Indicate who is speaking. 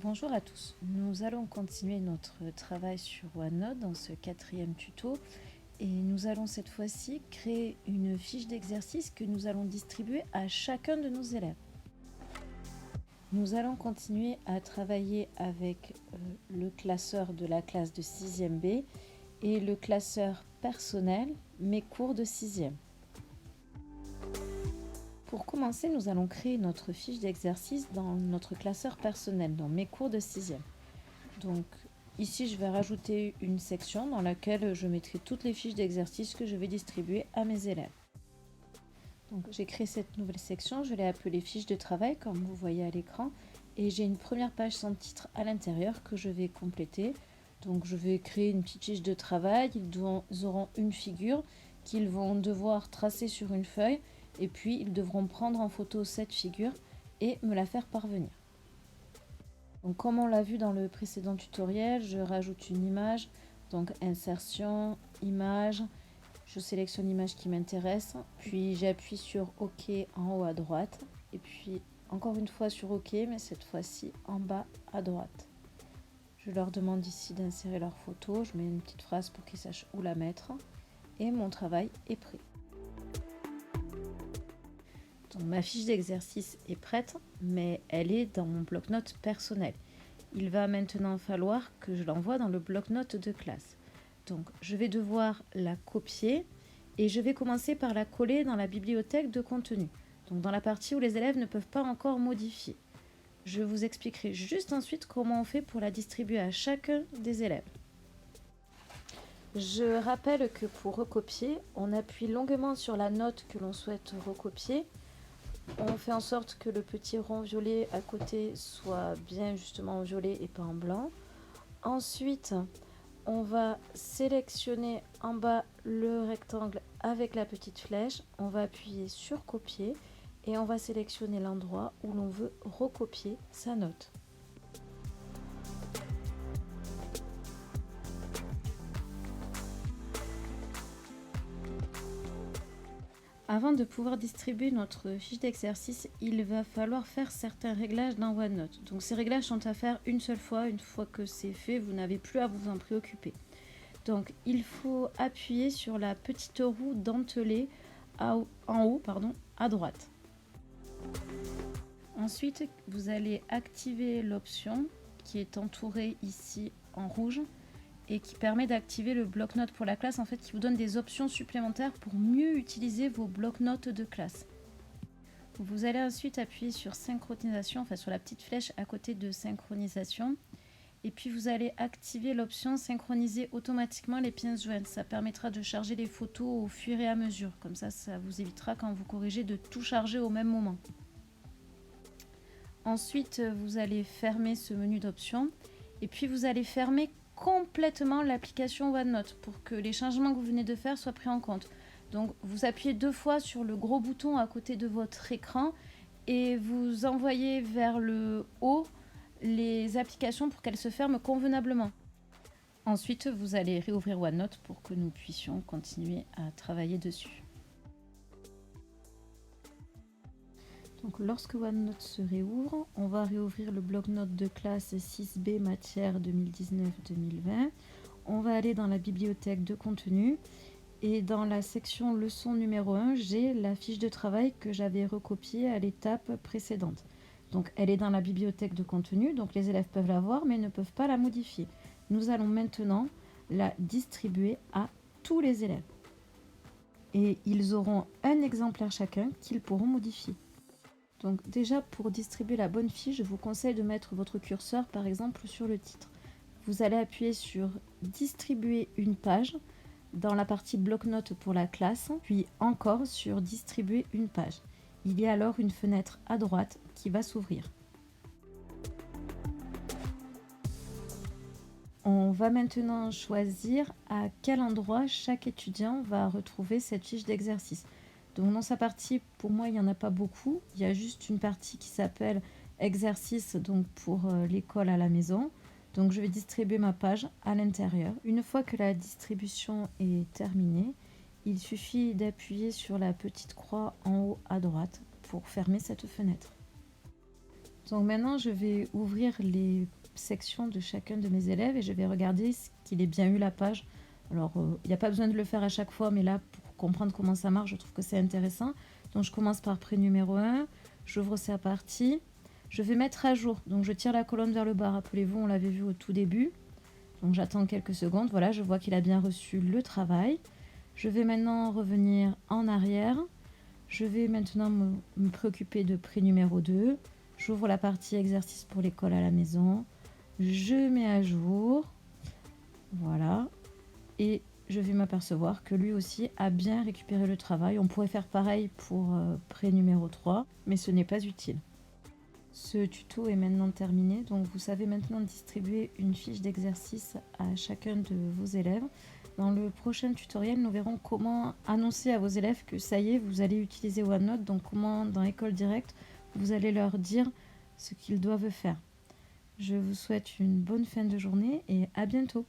Speaker 1: Bonjour à tous, nous allons continuer notre travail sur OneNote dans ce 4e tuto et nous allons cette fois-ci créer une fiche d'exercice que nous allons distribuer à chacun de nos élèves. Nous allons continuer à travailler avec le classeur de la classe de 6e B et le classeur personnel mes cours de 6e. Pour commencer, nous allons créer notre fiche d'exercice dans notre classeur personnel, dans mes cours de 6e. Donc ici, je vais rajouter une section dans laquelle je mettrai toutes les fiches d'exercice que je vais distribuer à mes élèves. Donc j'ai créé cette nouvelle section, je l'ai appelée fiche de travail comme vous voyez à l'écran et j'ai une première page sans titre à l'intérieur que je vais compléter. Donc je vais créer une petite fiche de travail, ils auront une figure qu'ils vont devoir tracer sur une feuille et puis ils devront prendre en photo cette figure et me la faire parvenir. Donc comme on l'a vu dans le précédent tutoriel, je rajoute une image, donc insertion, image, je sélectionne l'image qui m'intéresse, puis j'appuie sur OK en haut à droite, et puis encore une fois sur OK, mais cette fois-ci en bas à droite. Je leur demande ici d'insérer leur photo, je mets une petite phrase pour qu'ils sachent où la mettre, et mon travail est prêt. Donc, ma fiche d'exercice est prête, mais elle est dans mon bloc-notes personnel. Il va maintenant falloir que je l'envoie dans le bloc-notes de classe. Donc, je vais devoir la copier et je vais commencer par la coller dans la bibliothèque de contenu. Donc, dans la partie où les élèves ne peuvent pas encore modifier. Je vous expliquerai juste ensuite comment on fait pour la distribuer à chacun des élèves. Je rappelle que pour recopier, on appuie longuement sur la note que l'on souhaite recopier. On fait en sorte que le petit rond violet à côté soit bien justement en violet et pas en blanc. Ensuite, on va sélectionner en bas le rectangle avec la petite flèche. On va appuyer sur copier et on va sélectionner l'endroit où l'on veut recopier sa note. Avant de pouvoir distribuer notre fiche d'exercice, il va falloir faire certains réglages dans OneNote. Donc ces réglages sont à faire une seule fois. Une fois que c'est fait, vous n'avez plus à vous en préoccuper. Donc il faut appuyer sur la petite roue dentelée en haut à droite. Ensuite, vous allez activer l'option qui est entourée ici en rouge et qui permet d'activer le bloc-notes pour la classe, en fait, qui vous donne des options supplémentaires pour mieux utiliser vos bloc-notes de classe. Vous allez ensuite appuyer sur synchronisation, enfin sur la petite flèche à côté de synchronisation, et puis vous allez activer l'option synchroniser automatiquement les pièces jointes. Ça permettra de charger les photos au fur et à mesure, comme ça vous évitera quand vous corrigez de tout charger au même moment. Ensuite, vous allez fermer ce menu d'options, et puis vous allez fermer complètement l'application OneNote pour que les changements que vous venez de faire soient pris en compte. Donc vous appuyez 2 fois sur le gros bouton à côté de votre écran et vous envoyez vers le haut les applications pour qu'elles se ferment convenablement. Ensuite, vous allez réouvrir OneNote pour que nous puissions continuer à travailler dessus. Donc, lorsque OneNote se réouvre, on va réouvrir le bloc-notes de classe 6B matière 2019-2020. On va aller dans la bibliothèque de contenu et dans la section leçon numéro 1, j'ai la fiche de travail que j'avais recopiée à l'étape précédente. Donc elle est dans la bibliothèque de contenu, donc les élèves peuvent la voir mais ne peuvent pas la modifier. Nous allons maintenant la distribuer à tous les élèves. Et ils auront un exemplaire chacun qu'ils pourront modifier. Donc déjà, pour distribuer la bonne fiche, je vous conseille de mettre votre curseur par exemple sur le titre. Vous allez appuyer sur distribuer une page dans la partie bloc-notes pour la classe, puis encore sur distribuer une page. Il y a alors une fenêtre à droite qui va s'ouvrir. On va maintenant choisir à quel endroit chaque étudiant va retrouver cette fiche d'exercice. Donc dans sa partie, pour moi, il n'y en a pas beaucoup. Il y a juste une partie qui s'appelle exercice donc pour l'école à la maison. Donc je vais distribuer ma page à l'intérieur. Une fois que la distribution est terminée, il suffit d'appuyer sur la petite croix en haut à droite pour fermer cette fenêtre. Donc maintenant, je vais ouvrir les sections de chacun de mes élèves et je vais regarder qu'il ait bien eu la page. Alors, il n'y a pas besoin de le faire à chaque fois, mais là, pour comprendre comment ça marche, je trouve que c'est intéressant. Donc, je commence par pré numéro 1, j'ouvre sa partie, je vais mettre à jour. Donc, je tire la colonne vers le bas. Rappelez-vous, on l'avait vu au tout début. Donc, j'attends quelques secondes. Voilà, je vois qu'il a bien reçu le travail. Je vais maintenant revenir en arrière. Je vais maintenant me préoccuper de pré numéro 2. J'ouvre la partie exercice pour l'école à la maison. Je mets à jour. Voilà. Et je vais m'apercevoir que lui aussi a bien récupéré le travail. On pourrait faire pareil pour pré numéro 3, mais ce n'est pas utile. Ce tuto est maintenant terminé, donc vous savez maintenant distribuer une fiche d'exercice à chacun de vos élèves. Dans le prochain tutoriel, nous verrons comment annoncer à vos élèves que ça y est, vous allez utiliser OneNote, donc comment dans École Directe, vous allez leur dire ce qu'ils doivent faire. Je vous souhaite une bonne fin de journée et à bientôt.